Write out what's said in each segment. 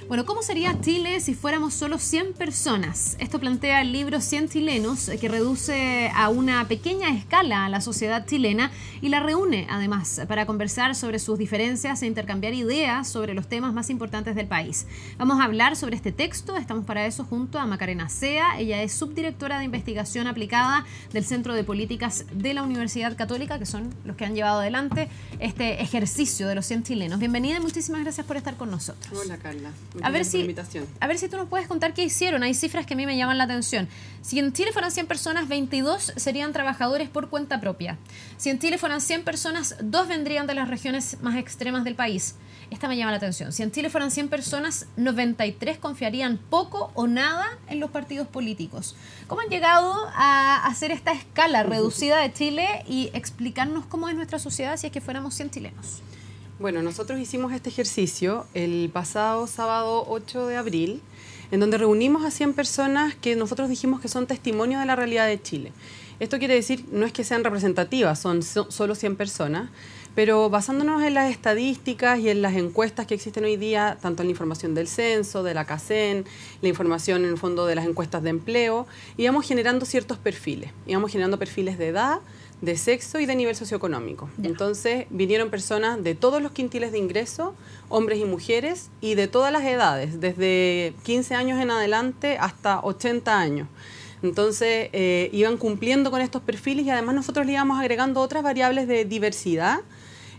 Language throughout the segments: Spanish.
Bueno, ¿cómo sería Chile si fuéramos solo 100 personas? Esto plantea el libro 100 chilenos, que reduce a una pequeña escala a la sociedad chilena y la reúne, además, para conversar sobre sus diferencias e intercambiar ideas sobre los temas más importantes del país. Vamos a hablar sobre este texto. Estamos para eso junto a Macarena Sea. Ella es subdirectora de investigación aplicada del Centro de Políticas de la Universidad Católica, que son los que han llevado adelante este ejercicio de los 100 chilenos. Bienvenida y muchísimas gracias por estar con nosotros. Hola, Carla. A ver si tú nos puedes contar qué hicieron. Hay cifras que a mí me llaman la atención. Si en Chile fueran 100 personas, 22 serían trabajadores por cuenta propia. Si en Chile fueran 100 personas, 2 vendrían de las regiones más extremas del país. Esta me llama la atención. Si en Chile fueran 100 personas, 93 confiarían poco o nada en los partidos políticos. ¿Cómo han llegado a hacer esta escala reducida de Chile y explicarnos cómo es nuestra sociedad si es que fuéramos 100 chilenos? Bueno, nosotros hicimos este ejercicio el pasado sábado 8 de abril, en donde reunimos a 100 personas que nosotros dijimos que son testimonio de la realidad de Chile. Esto quiere decir, no es que sean representativas, son solo 100 personas, pero basándonos en las estadísticas y en las encuestas que existen hoy día, tanto en la información del censo, de la CACEN, la información en el fondo de las encuestas de empleo, íbamos generando ciertos perfiles. Íbamos generando perfiles de edad, de sexo y de nivel socioeconómico. Ya. Entonces vinieron personas de todos los quintiles de ingreso, hombres y mujeres, y de todas las edades, desde 15 años en adelante hasta 80 años. Entonces iban cumpliendo con estos perfiles y además nosotros le íbamos agregando otras variables de diversidad,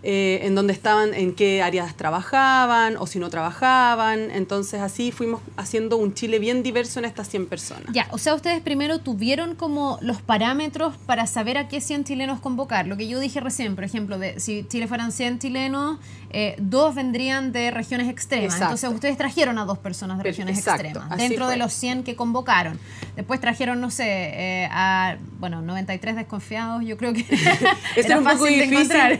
en dónde estaban, en qué áreas trabajaban o si no trabajaban. Entonces así fuimos haciendo un Chile bien diverso en estas 100 personas. Ya, o sea, ustedes primero tuvieron como los parámetros para saber a qué 100 chilenos convocar. Lo que yo dije recién, por ejemplo, si Chile fueran 100 chilenos, 2 vendrían de regiones extremas. Exacto. Entonces ustedes trajeron a 2 personas de regiones extremas dentro de los 100 que convocaron. Después trajeron, no sé, a 93 desconfiados. Yo creo que era un poco difícil,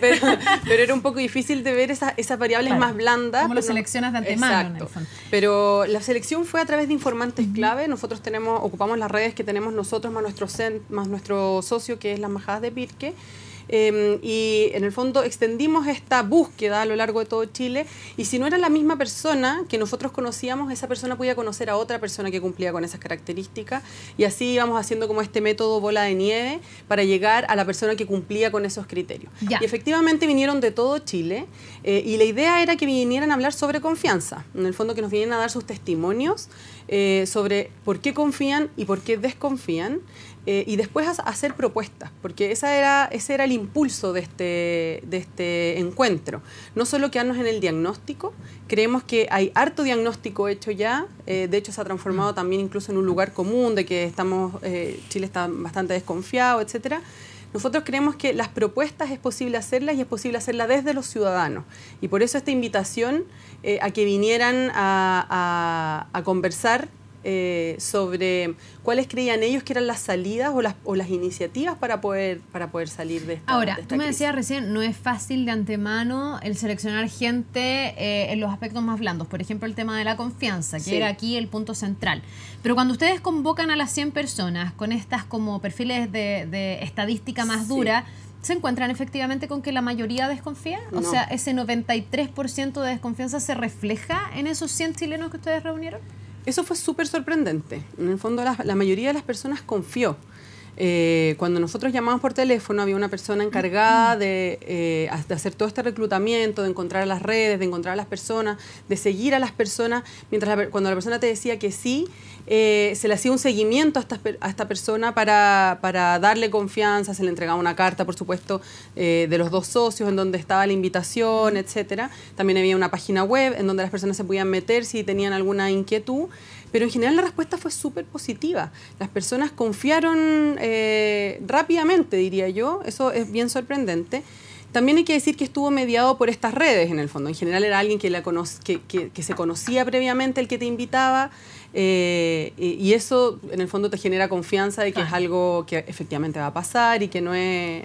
pero era un poco difícil de ver esas variables más blandas. Como lo seleccionas de antemano. Exacto. En el fondo. Pero la selección fue a través de informantes clave. Nosotros ocupamos las redes que tenemos nosotros, más nuestro socio, que es las Embajadas de Pirque. Y en el fondo extendimos esta búsqueda a lo largo de todo Chile, y si no era la misma persona que nosotros conocíamos, esa persona podía conocer a otra persona que cumplía con esas características, y así íbamos haciendo como este método bola de nieve para llegar a la persona que cumplía con esos criterios. Ya. Y efectivamente vinieron de todo Chile, y la idea era que vinieran a hablar sobre confianza, en el fondo que nos vinieran a dar sus testimonios sobre por qué confían y por qué desconfían, y después hacer propuestas, porque ese era el impulso de este encuentro. No solo quedarnos en el diagnóstico, creemos que hay harto diagnóstico hecho ya, de hecho se ha transformado también incluso en un lugar común de que Chile está bastante desconfiado, etcétera. Nosotros creemos que las propuestas es posible hacerlas, y es posible hacerlas desde los ciudadanos. Y por eso esta invitación a que vinieran a conversar sobre cuáles creían ellos que eran las salidas o las iniciativas para poder salir de esta Ahora, crisis. Tú me decías recién, no es fácil de antemano el seleccionar gente en los aspectos más blandos. Por ejemplo, el tema de la confianza, que era aquí el punto central. Pero cuando ustedes convocan a las 100 personas con estas como perfiles de estadística más dura, ¿se encuentran efectivamente con que la mayoría desconfía? O sea, ¿ese 93% de desconfianza se refleja en esos 100 chilenos que ustedes reunieron? Eso fue súper sorprendente. En el fondo, la mayoría de las personas confió. Cuando nosotros llamamos por teléfono, había una persona encargada de hacer todo este reclutamiento, de encontrar las redes, de encontrar a las personas, de seguir a las personas. Cuando la persona te decía que sí, se le hacía un seguimiento a esta persona para darle confianza. Se le entregaba una carta, por supuesto, de los 2 socios en donde estaba la invitación, etcétera. También había una página web en donde las personas se podían meter si tenían alguna inquietud. Pero en general la respuesta fue súper positiva. Las personas confiaron rápidamente, diría yo. Eso es bien sorprendente. También hay que decir que estuvo mediado por estas redes, en el fondo. En general era alguien que se conocía previamente, el que te invitaba, y eso, en el fondo, te genera confianza de que es algo que efectivamente va a pasar y que no es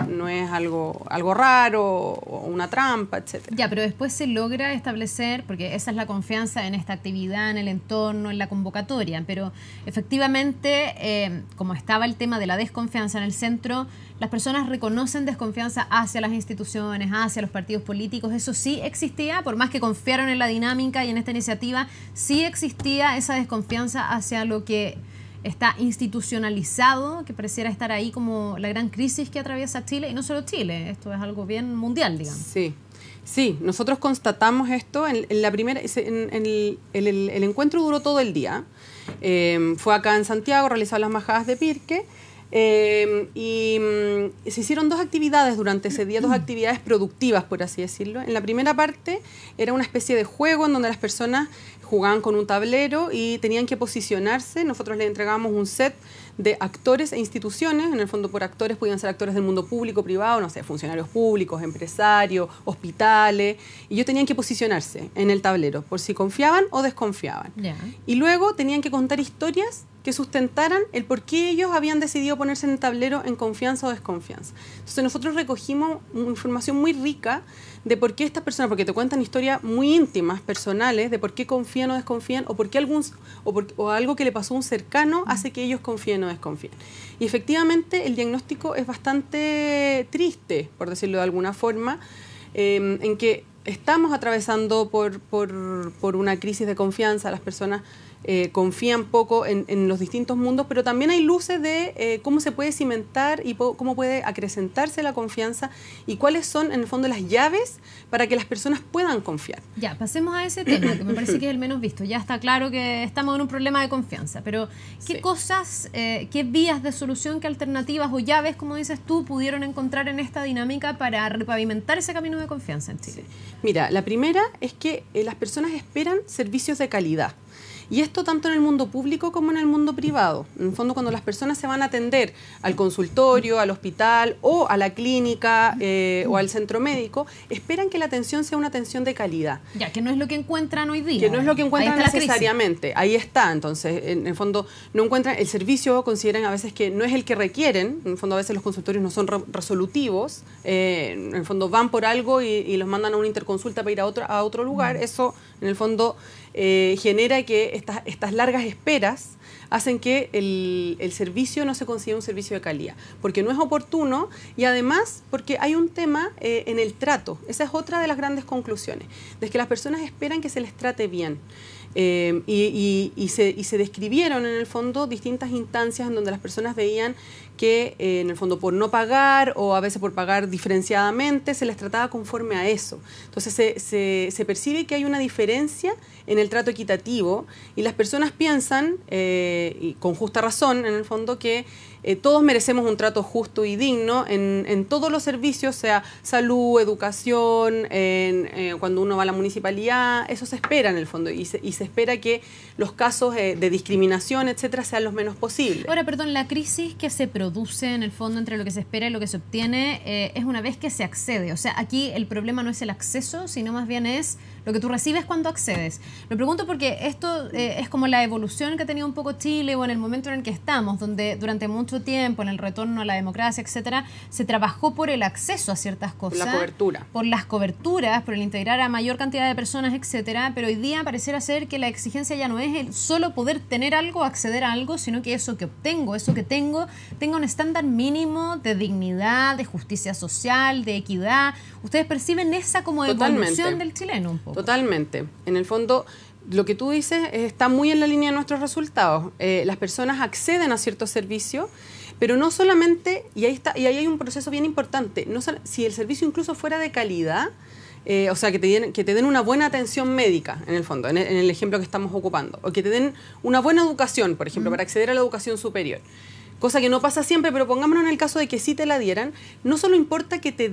algo raro o una trampa, etc. Ya, pero después se logra establecer, porque esa es la confianza en esta actividad, en el entorno, en la convocatoria, pero efectivamente, como estaba el tema de la desconfianza en el centro, las personas reconocen desconfianza hacia las instituciones, hacia los partidos políticos. Eso sí existía, por más que confiaron en la dinámica y en esta iniciativa, sí existía esa desconfianza hacia lo que está institucionalizado, que pareciera estar ahí como la gran crisis que atraviesa Chile, y no solo Chile, esto es algo bien mundial, digamos. Sí. Sí, nosotros constatamos esto en la primera, el encuentro duró todo el día, fue acá en Santiago, realizaron las majadas de Pirque, y se hicieron 2 actividades durante ese día, 2 actividades productivas, por así decirlo. En la primera parte era una especie de juego en donde las personas jugaban con un tablero y tenían que posicionarse. Nosotros les entregábamos un set de actores e instituciones. En el fondo, por actores podían ser actores del mundo público, privado, no sé, funcionarios públicos, empresarios, hospitales, y ellos tenían que posicionarse en el tablero por si confiaban o desconfiaban. Yeah. Y luego tenían que contar historias que sustentaran el por qué ellos habían decidido ponerse en el tablero en confianza o desconfianza. Entonces nosotros recogimos información muy rica de por qué estas personas, porque te cuentan historias muy íntimas, personales, de por qué confían o desconfían, o por qué o algo que le pasó a un cercano hace que ellos confíen o desconfíen. Y efectivamente el diagnóstico es bastante triste, por decirlo de alguna forma, en que estamos atravesando por una crisis de confianza. Las personas confían poco en los distintos mundos, pero también hay luces de cómo se puede cimentar y cómo puede acrecentarse la confianza y cuáles son, en el fondo, las llaves para que las personas puedan confiar. Ya, pasemos a ese tema, que me parece que es el menos visto. Ya está claro que estamos en un problema de confianza, pero ¿qué cosas, qué vías de solución, qué alternativas o llaves, como dices tú, pudieron encontrar en esta dinámica para repavimentar ese camino de confianza en Chile? Mira, la primera es que las personas esperan servicios de calidad. Y esto tanto en el mundo público como en el mundo privado. En el fondo, cuando las personas se van a atender al consultorio, al hospital o a la clínica o al centro médico, esperan que la atención sea una atención de calidad. Ya, que no es lo que encuentran hoy día. Que no es lo que encuentran necesariamente. Ahí está. Entonces, en el fondo, no encuentran el servicio, consideran a veces que no es el que requieren. En el fondo, a veces los consultorios no son resolutivos. En el fondo, van por algo y los mandan a una interconsulta para ir a otro lugar. Eso, en el fondo, genera que estas largas esperas hacen que el servicio no se considere un servicio de calidad, porque no es oportuno y además porque hay un tema en el trato. Esa es otra de las grandes conclusiones, de que las personas esperan que se les trate bien. Y se describieron en el fondo distintas instancias en donde las personas veían que en el fondo por no pagar o a veces por pagar diferenciadamente se les trataba conforme a eso. Entonces se percibe que hay una diferencia en el trato equitativo y las personas piensan, y con justa razón en el fondo, que todos merecemos un trato justo y digno en todos los servicios, sea salud, educación, cuando uno va a la municipalidad. Eso se espera en el fondo y se espera que los casos de discriminación, etcétera, sean los menos posibles. Ahora, perdón, la crisis que se produce en el fondo entre lo que se espera y lo que se obtiene es una vez que se accede. O sea, aquí el problema no es el acceso, sino más bien es lo que tú recibes cuando accedes. Lo pregunto porque esto es como la evolución que ha tenido un poco Chile o en el momento en el que estamos, donde durante mucho tiempo, en el retorno a la democracia, etcétera, se trabajó por el acceso a ciertas cosas. Por la cobertura. Por las coberturas, por el integrar a mayor cantidad de personas, etcétera. Pero hoy día pareciera ser que la exigencia ya no es el solo poder tener algo, acceder a algo, sino que eso que obtengo, eso que tenga un estándar mínimo de dignidad, de justicia social, de equidad. ¿Ustedes perciben esa como evolución del chileno un poco? Totalmente. En el fondo, lo que tú dices está muy en la línea de nuestros resultados. Las personas acceden a ciertos servicios, pero no solamente, y ahí hay un proceso bien importante, no, si el servicio incluso fuera de calidad, o sea, que te den una buena atención médica, en el fondo, en el ejemplo que estamos ocupando, o que te den una buena educación, por ejemplo, para acceder a la educación superior. Cosa que no pasa siempre, pero pongámonos en el caso de que sí te la dieran, no solo importa que te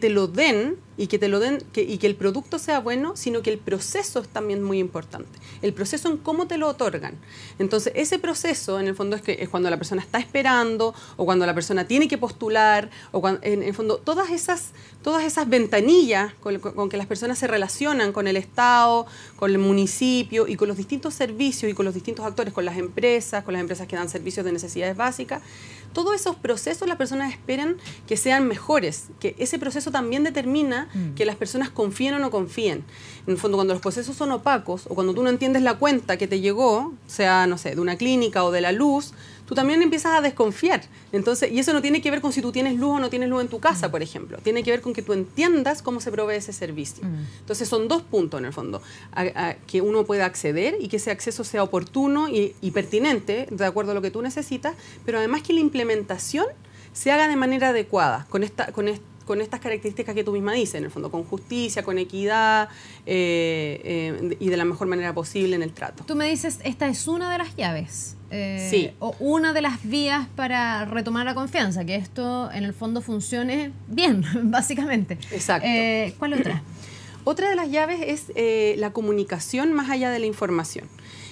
lo den y que el producto sea bueno, sino que el proceso es también muy importante. El proceso en cómo te lo otorgan. Entonces, ese proceso, en el fondo, es cuando la persona está esperando o cuando la persona tiene que postular, o cuando, en el fondo, todas esas ventanillas con que las personas se relacionan con el Estado, con el municipio y con los distintos servicios y con los distintos actores, con las empresas que dan servicios de necesidades básicas. Todos esos procesos las personas esperan que sean mejores, que ese proceso también determina que las personas confíen o no confíen. En el fondo, cuando los procesos son opacos o cuando tú no entiendes la cuenta que te llegó, sea, no sé, de una clínica o de la luz, tú también empiezas a desconfiar. Entonces, y eso no tiene que ver con si tú tienes luz o no tienes luz en tu casa, por ejemplo. Tiene que ver con que tú entiendas cómo se provee ese servicio. Entonces, son dos puntos en el fondo. Que uno pueda acceder y que ese acceso sea oportuno y pertinente, de acuerdo a lo que tú necesitas, pero además que la implementación se haga de manera adecuada, con estas características que tú misma dices, en el fondo, con justicia, con equidad y de la mejor manera posible en el trato. Tú me dices, esta es una de las llaves. Sí. O una de las vías para retomar la confianza, que esto en el fondo funcione bien, básicamente. Exacto. ¿Cuál otra? Otra de las llaves es la comunicación más allá de la información.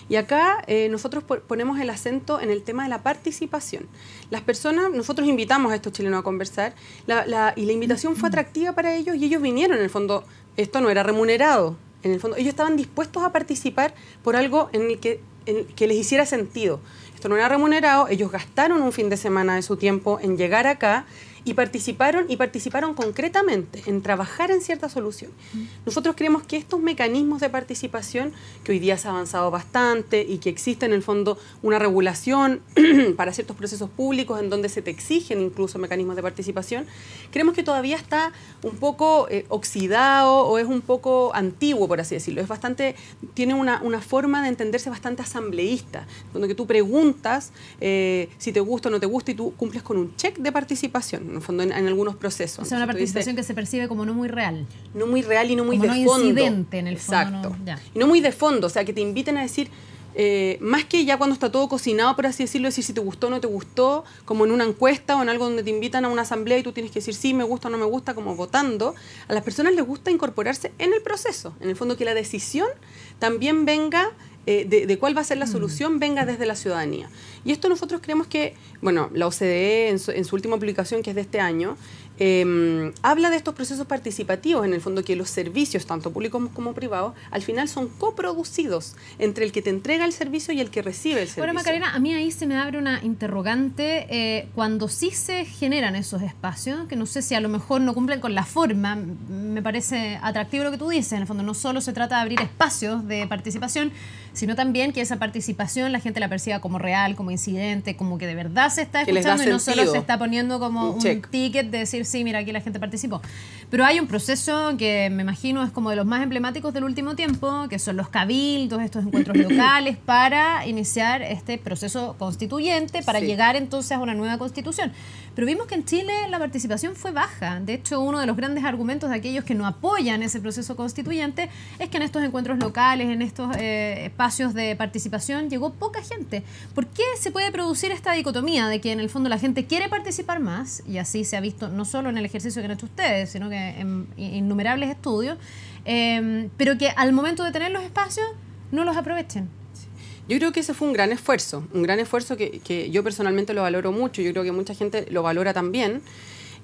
Y acá nosotros ponemos el acento en el tema de la participación. Las personas, nosotros invitamos a estos chilenos a conversar y la invitación fue atractiva para ellos y ellos vinieron. En el fondo, esto no era remunerado. En el fondo, ellos estaban dispuestos a participar por algo en el que les hiciera sentido. Esto no era remunerado, ellos gastaron un fin de semana de su tiempo en llegar acá y participaron concretamente en trabajar en cierta solución. Nosotros creemos que estos mecanismos de participación, que hoy día se ha avanzado bastante y que existe en el fondo una regulación para ciertos procesos públicos en donde se te exigen incluso mecanismos de participación, creemos que todavía está un poco oxidado o es un poco antiguo, por así decirlo. Tiene una forma de entenderse bastante asambleísta, donde que tú preguntas si te gusta o no te gusta y tú cumples con un check de participación. En el fondo, en algunos procesos. O sea, una participación que se percibe como no muy real. No muy real y no muy como de no fondo. Incidente, en el fondo. Exacto. Y no muy de fondo, o sea, que te inviten a decir, más que ya cuando está todo cocinado, por así decirlo, decir si te gustó o no te gustó, como en una encuesta o en algo donde te invitan a una asamblea y tú tienes que decir sí, me gusta o no me gusta, como votando. A las personas les gusta incorporarse en el proceso. En el fondo, que la decisión también venga de cuál va a ser la solución, venga desde la ciudadanía. Y esto nosotros creemos que, bueno, la OCDE en su última publicación, que es de este año, habla de estos procesos participativos, en el fondo que los servicios, tanto públicos como privados, al final son coproducidos entre el que te entrega el servicio y el que recibe el servicio. Ahora, Macarena, a mí ahí se me abre una interrogante. Cuando sí se generan esos espacios, que no sé si a lo mejor no cumplen con la forma, me parece atractivo lo que tú dices. En el fondo no solo se trata de abrir espacios de participación, sino también que esa participación la gente la perciba como real, como incidente, como que de verdad se está escuchando y no solo se está poniendo como un ticket de decir, sí, mira, aquí la gente participó. Pero hay un proceso que me imagino es como de los más emblemáticos del último tiempo, que son los cabildos, estos encuentros locales, para iniciar este proceso constituyente, para llegar entonces a una nueva constitución. Pero vimos que en Chile la participación fue baja. De hecho, uno de los grandes argumentos de aquellos que no apoyan ese proceso constituyente es que en estos encuentros locales, en estos espacios de participación, llegó poca gente. ¿Por qué se puede producir esta dicotomía de que en el fondo la gente quiere participar más? Y así se ha visto no solo en el ejercicio que han hecho ustedes, sino que en innumerables estudios, pero que al momento de tener los espacios no los aprovechen. Yo creo que ese fue un gran esfuerzo que yo personalmente lo valoro mucho, yo creo que mucha gente lo valora también,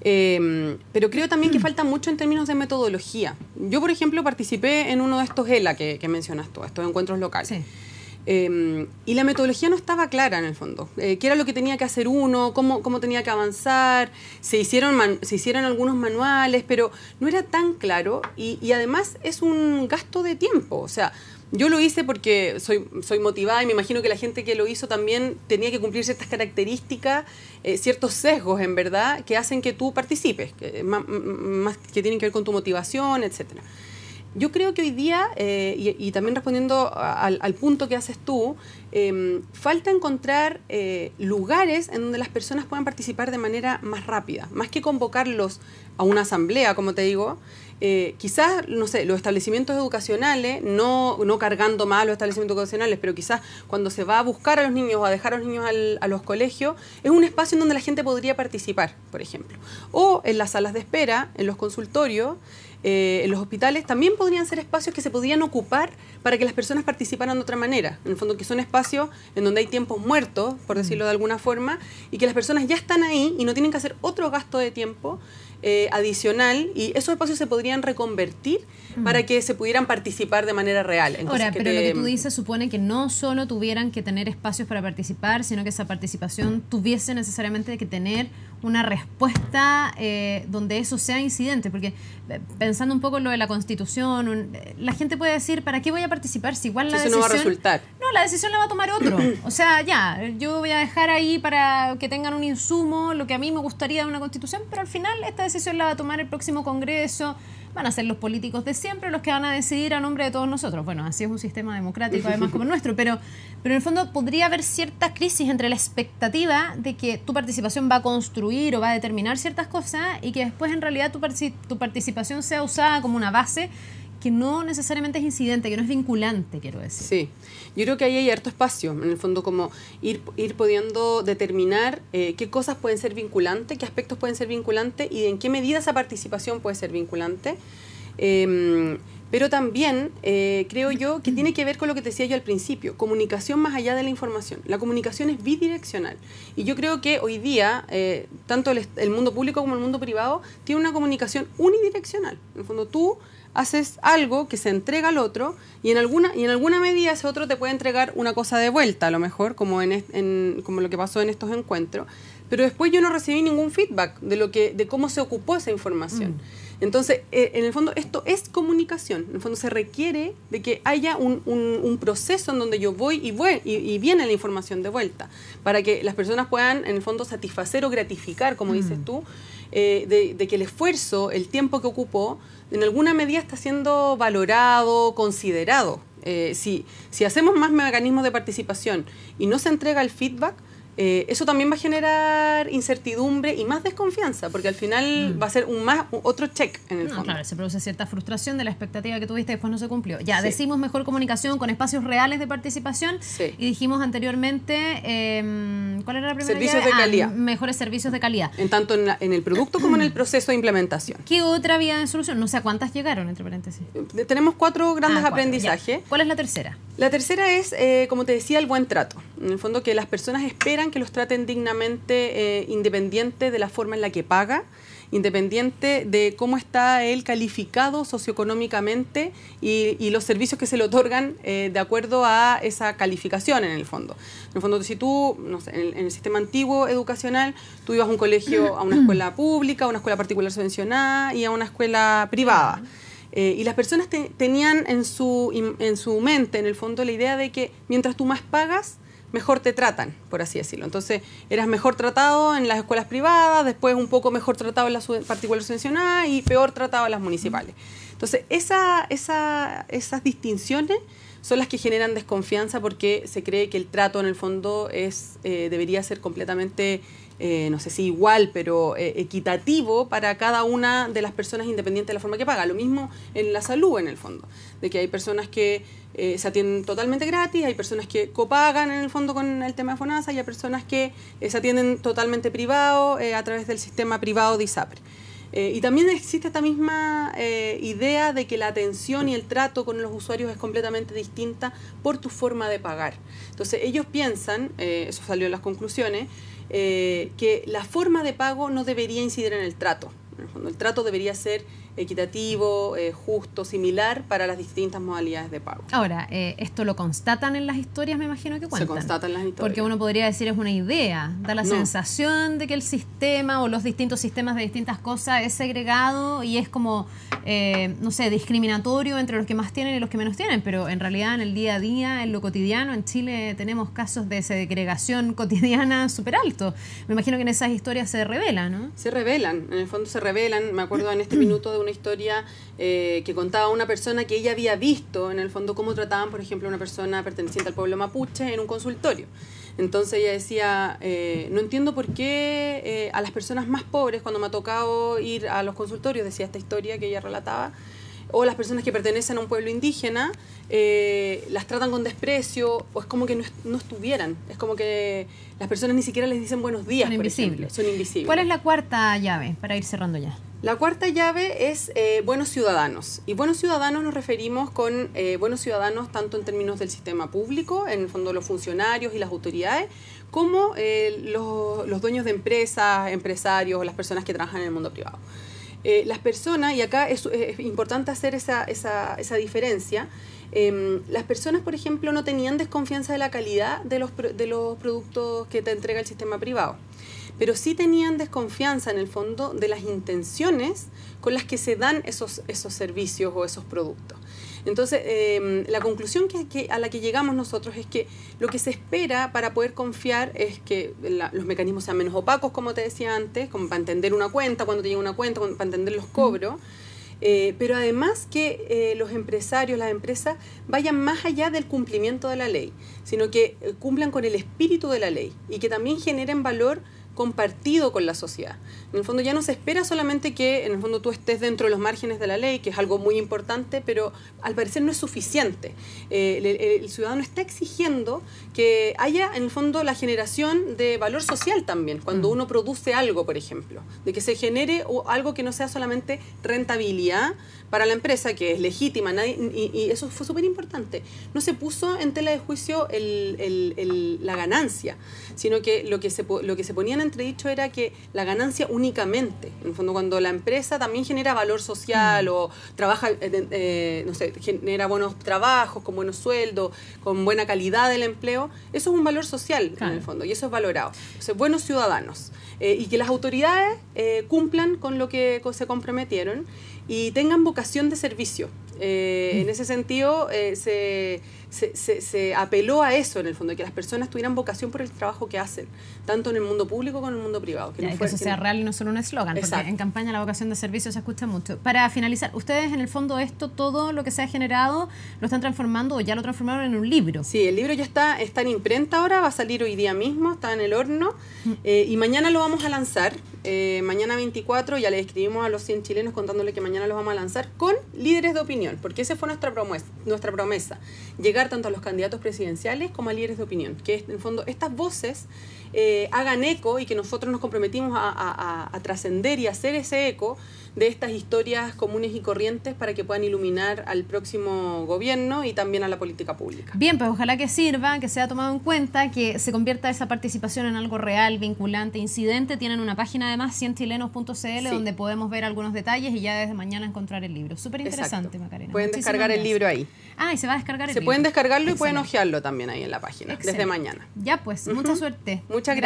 pero creo también que falta mucho en términos de metodología. Yo, por ejemplo, participé en uno de estos ELA que mencionas tú, estos encuentros locales. Sí. Y la metodología no estaba clara en el fondo. ¿Qué era lo que tenía que hacer uno? ¿Cómo tenía que avanzar? Se hicieron algunos manuales, pero no era tan claro y además es un gasto de tiempo. O sea, yo lo hice porque soy motivada y me imagino que la gente que lo hizo también tenía que cumplir ciertas características, ciertos sesgos, en verdad, que hacen que tú participes, más que tienen que ver con tu motivación, etcétera. Yo creo que hoy día, y también respondiendo al punto que haces tú, falta encontrar lugares en donde las personas puedan participar de manera más rápida, más que convocarlos a una asamblea, como te digo. Quizás, no sé, los establecimientos educacionales, no cargando más los establecimientos educacionales, pero quizás cuando se va a buscar a los niños o a dejar a los niños a los colegios, es un espacio en donde la gente podría participar, por ejemplo. O en las salas de espera, en los consultorios, en los hospitales, también podrían ser espacios que se podrían ocupar para que las personas participaran de otra manera. En el fondo, que son espacios en donde hay tiempos muertos, por decirlo de alguna forma, y que las personas ya están ahí y no tienen que hacer otro gasto de tiempo adicional, y esos espacios se podrían reconvertir para que se pudieran participar de manera real. Ahora, pero lo que tú dices supone que no solo tuvieran que tener espacios para participar, sino que esa participación tuviese necesariamente que tener una respuesta donde eso sea incidente, porque pensando un poco en lo de la Constitución, la gente puede decir, ¿para qué voy a participar si igual la decisión no va a resultar? No la decisión la va a tomar otro. O sea, ya, yo voy a dejar ahí para que tengan un insumo lo que a mí me gustaría de una constitución, pero al final esta decisión la va a tomar el próximo Congreso. Van a ser los políticos de siempre los que van a decidir a nombre de todos nosotros. Bueno, así es un sistema democrático, además, como el nuestro, pero en el fondo podría haber cierta crisis entre la expectativa de que tu participación va a construir o va a determinar ciertas cosas y que después en realidad tu participación sea usada como una base que no necesariamente es incidente, que no es vinculante, quiero decir. Sí, yo creo que ahí hay harto espacio, en el fondo como ir pudiendo determinar qué cosas pueden ser vinculantes, qué aspectos pueden ser vinculantes y en qué medida esa participación puede ser vinculante. Pero también creo yo que tiene que ver con lo que te decía yo al principio, comunicación más allá de la información. La comunicación es bidireccional y yo creo que hoy día tanto el mundo público como el mundo privado tiene una comunicación unidireccional. En el fondo tú haces algo que se entrega al otro y en alguna medida ese otro te puede entregar una cosa de vuelta, a lo mejor, como como lo que pasó en estos encuentros, pero después yo no recibí ningún feedback de cómo se ocupó esa información. Entonces, en el fondo, esto es comunicación. En el fondo, se requiere de que haya un proceso en donde yo voy y viene la información de vuelta, para que las personas puedan, en el fondo, satisfacer o gratificar, como dices tú, de que el esfuerzo, el tiempo que ocupó, en alguna medida está siendo valorado, considerado. Si hacemos más mecanismos de participación y no se entrega el feedback, eso también va a generar incertidumbre y más desconfianza, porque al final va a ser otro check en el fondo. Claro, se produce cierta frustración de la expectativa que tuviste y después no se cumplió. Ya, decimos mejor comunicación con espacios reales de participación y dijimos anteriormente, ¿cuál era la primera Servicios de calidad. Mejores servicios de calidad. Tanto en el producto como en el proceso de implementación. ¿Qué otra vía de solución? No sé a cuántas llegaron, entre paréntesis. Tenemos 4 grandes aprendizajes. Ya. ¿Cuál es la tercera? La tercera es, como te decía, el buen trato. En el fondo, que las personas esperan que los traten dignamente, independiente de la forma en la que paga, independiente de cómo está él calificado socioeconómicamente y los servicios que se le otorgan de acuerdo a esa calificación en el fondo. En el fondo, si tú, no sé, en el sistema antiguo educacional, tú ibas a un colegio, a una escuela pública, a una escuela particular subvencionada y a una escuela privada. Y las personas tenían en su mente, en el fondo, la idea de que mientras tú más pagas, mejor te tratan, por así decirlo. Entonces, eras mejor tratado en las escuelas privadas, después un poco mejor tratado en las particulares subvencionadas y peor tratado en las municipales. Entonces, esas distinciones son las que generan desconfianza porque se cree que el trato, en el fondo, debería ser completamente no sé si igual, pero equitativo para cada una de las personas independiente de la forma que paga. Lo mismo en la salud, en el fondo, de que hay personas que se atienden totalmente gratis, hay personas que copagan en el fondo con el tema de FONASA y hay personas que se atienden totalmente privado a través del sistema privado de ISAPRE. Y también existe esta misma idea de que la atención y el trato con los usuarios es completamente distinta por tu forma de pagar. Entonces ellos piensan, eso salió en las conclusiones, que la forma de pago no debería incidir en el trato. En el fondo, el trato debería ser equitativo, justo, similar para las distintas modalidades de pago. Ahora, ¿esto lo constatan en las historias, me imagino que cuentan? Se constatan en las historias. Porque uno podría decir es una idea, da la sensación de que el sistema o los distintos sistemas de distintas cosas es segregado y es como, no sé, discriminatorio entre los que más tienen y los que menos tienen, pero en realidad en el día a día, en lo cotidiano, en Chile tenemos casos de segregación cotidiana súper altos. Me imagino que en esas historias se revela, ¿no? Se revelan, en el fondo se revelan. Me acuerdo en este minuto de una historia que contaba una persona que ella había visto, en el fondo, cómo trataban, por ejemplo, a una persona perteneciente al pueblo mapuche en un consultorio. Entonces ella decía, no entiendo por qué a las personas más pobres, cuando me ha tocado ir a los consultorios, decía esta historia que ella relataba, o las personas que pertenecen a un pueblo indígena, las tratan con desprecio, o es como que no estuvieran. Es como que las personas ni siquiera les dicen buenos días, son invisibles. Son invisibles. ¿Cuál es la cuarta llave, para ir cerrando ya? La cuarta llave es buenos ciudadanos. Y buenos ciudadanos nos referimos con buenos ciudadanos tanto en términos del sistema público, en el fondo los funcionarios y las autoridades, como los dueños de empresas, empresarios, las personas que trabajan en el mundo privado. Las personas, y acá es importante hacer esa diferencia, las personas, por ejemplo, no tenían desconfianza de la calidad de los productos que te entrega el sistema privado, pero sí tenían desconfianza en el fondo de las intenciones con las que se dan esos servicios o esos productos. Entonces, la conclusión a la que llegamos nosotros es que lo que se espera para poder confiar es que los mecanismos sean menos opacos, como te decía antes, como para entender una cuenta, cuando te llega una cuenta, para entender los cobros. Pero además que los empresarios, las empresas, vayan más allá del cumplimiento de la ley, sino que cumplan con el espíritu de la ley y que también generen valor compartido con la sociedad. En el fondo ya no se espera solamente que en el fondo tú estés dentro de los márgenes de la ley, que es algo muy importante, pero al parecer no es suficiente. El ciudadano está exigiendo que haya en el fondo la generación de valor social también, cuando uno produce algo, por ejemplo, de que se genere algo que no sea solamente rentabilidad para la empresa, que es legítima, y eso fue súper importante. No se puso en tela de juicio la ganancia, sino que lo que se ponía en entredicho era que la ganancia únicamente, en el fondo cuando la empresa también genera valor social o trabaja, no sé, genera buenos trabajos, con buenos sueldos, con buena calidad del empleo, eso es un valor social en el fondo y eso es valorado. Entonces, buenos ciudadanos y que las autoridades cumplan con lo que se comprometieron y tengan vocación de servicio. En ese sentido, se apeló a eso, en el fondo, que las personas tuvieran vocación por el trabajo que hacen, tanto en el mundo público como en el mundo privado. Que eso sea real y no solo un eslogan, porque en campaña la vocación de servicio se escucha mucho. Para finalizar, ustedes en el fondo todo lo que se ha generado, lo están transformando o ya lo transformaron en un libro. Sí, el libro ya está en imprenta ahora, va a salir hoy día mismo, está en el horno, y mañana lo vamos a lanzar. Mañana 24 ya le escribimos a los 100 chilenos contándole que mañana lo vamos a lanzar con líderes de opinión, porque esa fue nuestra promesa, llegar tanto a los candidatos presidenciales como a líderes de opinión, que en el fondo estas voces hagan eco y que nosotros nos comprometimos a trascender y hacer ese eco de estas historias comunes y corrientes para que puedan iluminar al próximo gobierno y también a la política pública. Bien, pues ojalá que sirva, que sea tomado en cuenta, que se convierta esa participación en algo real, vinculante, incidente. Tienen una página además, 100chilenos.cl, donde podemos ver algunos detalles y ya desde mañana encontrar el libro. Súper interesante, Macarena. Pueden descargar el libro ahí. Ah, y se va a descargar el libro. Se pueden descargarlo y pueden hojearlo también ahí en la página, desde mañana. Ya pues, mucha suerte. Muchas gracias.